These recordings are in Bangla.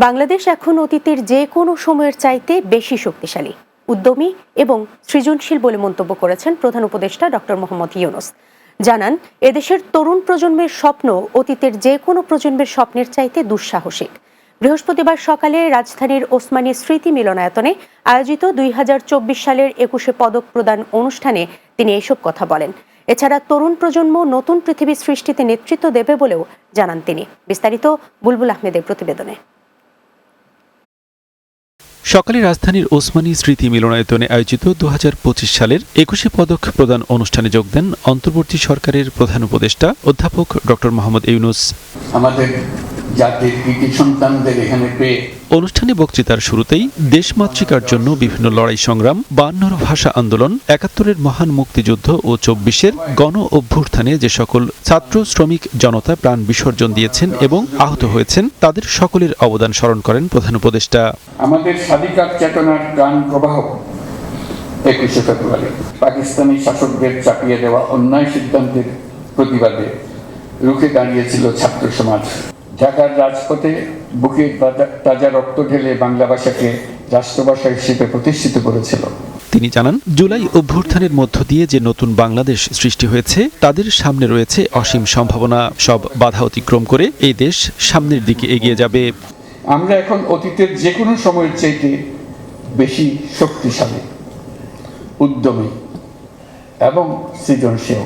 বাংলাদেশ এখন অতীতের যে কোনো সময়ের চাইতে বেশি শক্তিশালী, উদ্যমী এবং সৃজনশীল বলে মন্তব্য করেছেন প্রধান উপদেষ্টা ডক্টর মোহাম্মদ ইউনূস। জানান, এদেশের তরুণ প্রজন্মের স্বপ্ন অতীতের যে কোনো প্রজন্মের স্বপ্নের চাইতে দুঃসাহসিক। বৃহস্পতিবার সকালে রাজধানীর ওসমানী স্মৃতি মিলনায়তনে আয়োজিত 2024 সালের 21শে পদক প্রদান অনুষ্ঠানে তিনি এসব কথা বলেন। এছাড়া তরুণ প্রজন্ম নতুন পৃথিবী সৃষ্টিতে নেতৃত্ব দেবে বলেও জানান তিনি। বিস্তারিত বুলবুল আহমেদের প্রতিবেদনে। সকালে রাজধানীর ওসমানী স্মৃতি মিলনায়তনে আয়োজিত 2025 সালের 21শে পদক প্রদান অনুষ্ঠানে যোগ দেন অন্তর্বর্তী সরকারের প্রধান উপদেষ্টা অধ্যাপক ডক্টর মোহাম্মদ ইউনূস। আমাদের জাতির কৃতি সন্তানদের এখানে পেয়ে অনুষ্ঠানে বক্তৃতার শুরুতেই দেশমাতৃকার জন্য বিভিন্ন লড়াই সংগ্রাম, 52 ভাষা আন্দোলন, 71-এর মহান মুক্তিযুদ্ধ ও 24-এর গণ অভ্যুত্থানে যে সকল ছাত্র শ্রমিক জনতা প্রাণ বিসর্জন দিয়েছেন এবং আহত হয়েছেন তাদের সকলের অবদান স্মরণ করেন প্রধান উপদেষ্টা। আমাদের স্বাধিকার চেতনার প্রাণ প্রবাহ 21শে ফেব্রুয়ারি পাকিস্তানি শাসকদের চাপিয়ে দেওয়া অন্যায় সিদ্ধান্তের প্রতিবাদে রুখে দাঁড়িয়েছিল ছাত্র সমাজ। ঢাকার রাজপথে বুকের তাজা রক্ত ঢেলে বাংলা ভাষাকে রাষ্ট্রভাষা হিসেবে প্রতিষ্ঠিত করেছিল। তিনি জানান, জুলাই অভ্যুত্থানের মধ্য দিয়ে যে নতুন বাংলাদেশ সৃষ্টি হয়েছে তাদের সামনে রয়েছে অসীম সম্ভাবনা। সব বাধা অতিক্রম করে এই দেশ সামনের দিকে এগিয়ে যাবে। আমরা এখন অতীতের যে কোনো সময়ের চাইতে বেশি শক্তিশালী, উদ্যমী এবং সৃজনশীল।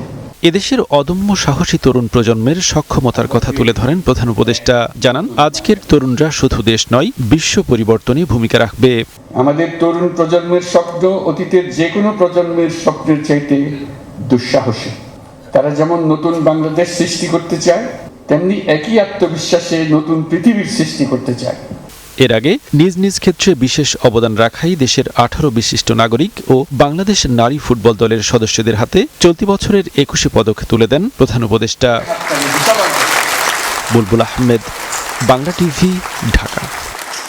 এদেশের অদম্য সাহসী তরুণ প্রজন্মের সক্ষমতার কথা তুলে ধরেন প্রধান উপদেষ্টা। জানান, আজকের তরুণরা শুধু দেশ নয়, বিশ্ব পরিবর্তনে ভূমিকা রাখবে। আমাদের তরুণ প্রজন্মের স্বপ্ন অতীতের যে কোনো প্রজন্মের স্বপ্নের চাইতে দুঃসাহসী। তারা যেমন নতুন বাংলাদেশ সৃষ্টি করতে চায়, তেমনি একই আত্মবিশ্বাসে নতুন পৃথিবীর সৃষ্টি করতে চায়। এর আগে নিজ নিজ ক্ষেত্রে বিশেষ অবদান রাখাই দেশের 18 বিশিষ্ট নাগরিক ও বাংলাদেশ নারী ফুটবল দলের সদস্যদের হাতে চলতি বছরের 21শে পদক তুলে দেন প্রধান উপদেষ্টা। বুলবুল আহমেদ, বাংলা টিভি, ঢাকা।